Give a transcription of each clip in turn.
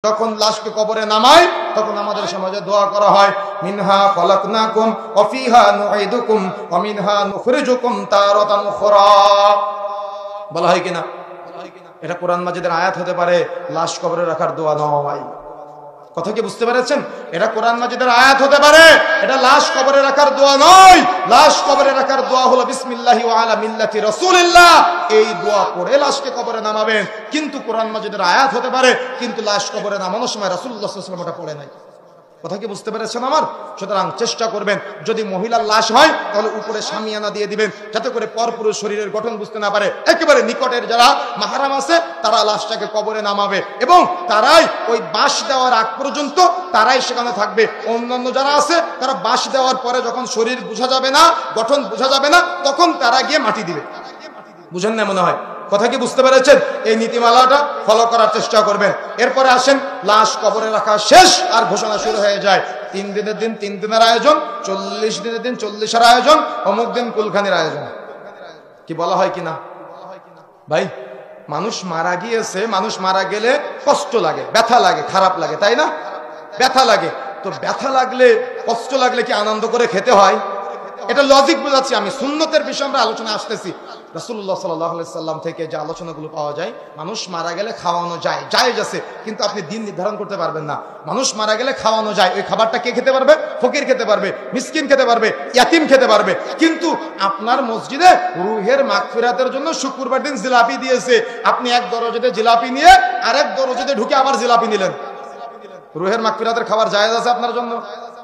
যখন লাশকে কবরে নামায় তখন আমাদের সমাজে দোয়া করা হয়, মিনহা খলাকনাকুম ওয়া ফিহা নুঈদুকুম ওয়া মিনহা নুখরিজুকুম তারাতান উখরা। বলা হয় কিনা? এটা কোরআন মাজিদের আয়াত হতে পারে, লাশ কবরে রাখার দোয়া নয়। কথা কি বুঝতে পেরেছেন? এটা কোরআন মাজিদের আয়াত হতে পারে, এটা লাশ কবরে রাখার দোয়া নয়। লাশ কবরে রাখার দোয়া হলো বিসমিল্লাহি ওয়া আলা মিল্লাতি রাসূলিল্লাহ, এই দোয়া পড়ে লাশকে কবরে নামাবেন। কিন্তু কোরআন মাজিদের আয়াত হতে পারে, কিন্তু লাশ কবরে নামানোর সময় রাসূলুল্লাহ সাল্লাল্লাহু আলাইহি ওয়াসাল্লাম ওটা পড়ে নাই। কথা কি বুঝতে পেরেছেন আমার? সুতরাং চেষ্টা করবেন, যদি মহিলার লাশ হয় তাহলে উপরে শামিয়ানা দিয়ে দিবেন, যাতে করে পরপুরুষ শরীরের গঠন বুঝতে না পারে। একেবারে নিকটের যারা মাহরাম আছে তারা লাশটাকে কবরে নামাবে এবং তারাই ওই বাঁশ দেওয়ার আগ পর্যন্ত তারাই সেখানে থাকবে। অন্যান্য যারা আছে তারা বাঁশ দেওয়ার পরে যখন শরীর বোঝা যাবে না, গঠন বোঝা যাবে না, তখন তারা গিয়ে মাটি দিবে। বুঝেন না মনে হয়? কথা কি বুঝতে পেরেছেন? এই নীতিমালাটা ফলো করার চেষ্টা করবেন। এরপরে আসেন, লাশ কবরে রাখা শেষ আর ঘোষণা শুরু হয়ে যায়। 3 দিনের দিন 3 দিনের আয়োজন, 40 দিনের দিন 40-এর আয়োজন, অমুক দিন কুলখানির আয়োজন। কি বলা হয় কিনা ভাই? মানুষ মারা গিয়েছে, মানুষ মারা গেলে কষ্ট লাগে, ব্যথা লাগে, খারাপ লাগে, তাই না? ব্যথা লাগে। তো ব্যথা লাগলে, কষ্ট লাগলে কি আনন্দ করে খেতে হয়? এটা লজিক বোঝাচ্ছি আমি, সুন্নতের বিষয়ে আমরা আলোচনা আসতেছি। রাসূলুল্লাহ সাল্লাল্লাহু আলাইহি সাল্লাম থেকে যে আলোচনাগুলো পাওয়া যায়, মানুষ মারা গেলে খাওয়ানো যায়, জায়েজ আছে, কিন্তু আপনি দিন নির্ধারণ করতে পারবেন না। মানুষ মারা গেলে খাওয়ানো যায়, ওই খাবারটা কে খেতে পারবে? ফকির খেতে পারবে, মিসকিন খেতে পারবে, ইয়াতিম খেতে পারবে। কিন্তু আপনার মসজিদে রুহের মাগফিরাতের জন্য শুক্রবার দিন জিলাপি দিয়েছে, আপনি এক দরজাতে জিলাপি নিয়ে আরেক দরজাতে ঢুকে আবার জিলাপি নিলেন। রুহের মাগফিরাতের খাবার জায়েজ আছে আপনার জন্য?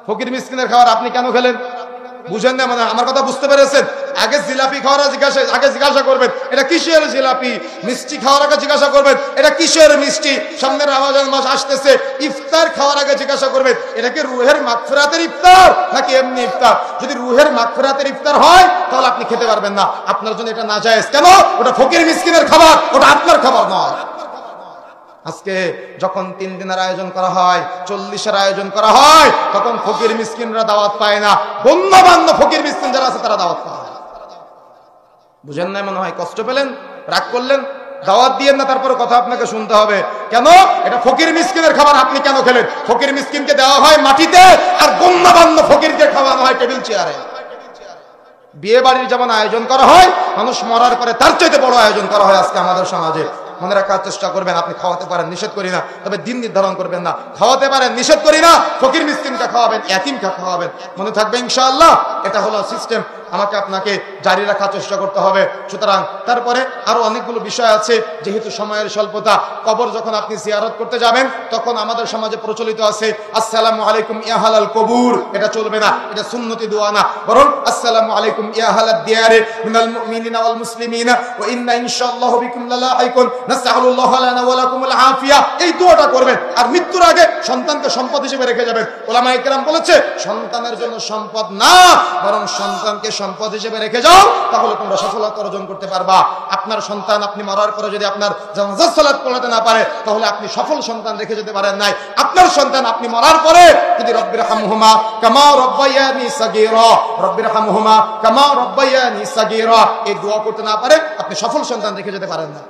ফকির মিসকিনের খাবার আপনি কেন খেলেন? বুঝেন না মানে? আমার কথা বুঝতে পেরেছেন? আগে জিলাপি খাওয়ার আগে জিজ্ঞাসা করবেন এটা কিসের জিলাপি। মিষ্টি খাওয়ার আগে জিজ্ঞাসা করবেন এটা কিসের মিষ্টি। সামনে রমজান মাস আসতেছে, ইফতার খাওয়ার আগে জিজ্ঞাসা করবেন এটা কি রুহের মাগফিরাতের ইফতার নাকি এমনি ইফতার। যদি রুহের মাগফিরাতের ইফতার হয় তাহলে আপনি খেতে পারবেন না, আপনার জন্য এটা নাজায়েজ। কেন? ওটা ফকির মিসকিনের খাবার, ওটা আপনার খাবার নয়। আজকে যখন 3 দিনের আয়োজন করা হয়, 40-এর আয়োজন করা হয়, তখন ফকির মিসকিনরা দাওয়াত পায় না, গণ্যমান্য ফকির মিসকিন যারা আছে তারা দাওয়াত পায়। বুঝেন না মনে হয়? কষ্ট পেলেন, রাগ করলেন, দাওয়াত দিয়েন না, তারপরে কথা আপনাকে শুনতে হবে। কেন? এটা ফকির মিসকিনের খাবার, আপনি কেন খেলেন? ফকির মিসকিনকে দেওয়া হয় মাটিতে, আর গণ্যমান্য ফকিরকে খাওয়ানো হয় টেবিল চেয়ারে। বিয়ে বাড়ির যেমন আয়োজন করা হয়, মানুষ মরার পরে তার চাইতে বড় আয়োজন করা হয় আজকে আমাদের সমাজে। মনে রাখার চেষ্টা করবেন, আপনি খাওয়াতে পারেন, নিষেধ করি না, তবে দিন নির্ধারণ করবেন না। খাওয়াতে পারেন, নিষেধ করি না, ফকির মিসকিনকে খাওয়াবেন, ইয়াতিমকে খাওয়াবেন। মনে থাকবে ইনশাআল্লাহ? এটা হলো সিস্টেম, আমাকে আপনাকে জারি রাখার চেষ্টা করতে হবে। সুতরাং তারপরে আরো অনেকগুলো বিষয় আছে, যেহেতু সময়ের স্বল্পতা। কবর যখন আপনি জিয়ারত করতে যাবেন তখন আমাদের সমাজে প্রচলিত আছে আসসালামু আলাইকুম ইয়া আহলাল কবুর। এটা চলবে না, এটা সুন্নতি দোয়া না, বরং আসসালামু আলাইকুম ইয়া আহলাদ দিয়ারি মিনাল মুমিনিনা ওয়াল মুসলিমিনা ওয়া ইন্না ইনশাআল্লাহু বিকুম লালাহিকুন নাসআলুল্লাহ লানা ওয়া লাকুমুল আফিয়া। এই দোয়াটা করবেন। আর মৃত্যুর আগে সন্তানকে সম্পদ হিসেবে রেখে যাবেন। উলামায়ে কেরাম বলেছে সন্তানের জন্য সম্পদ না, বরং সন্তানকে সম্পদ হিসেবে রেখে যাও, তাহলে তোমরা সফলতা অর্জন করতে পারবা। আপনার সন্তান আপনি মরার পরে যদি আপনার জানাজার সালাত পড়াতে না পারে, তাহলে আপনি সফল সন্তান রেখে যেতে পারেন নাই। আপনার সন্তান আপনি মরার পরে যদি রব্বিরহামহুমা কামা রব্বায়ানি সাগীরা, রব্বিরহামহুমা কামা রব্বায়ানি সাগীরা এই দোয়া করতে না পারে, আপনি সফল সন্তান রেখে যেতে পারেন না।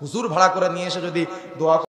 হুজুর ভাড়া করে নিয়ে এসে যদি দোয়া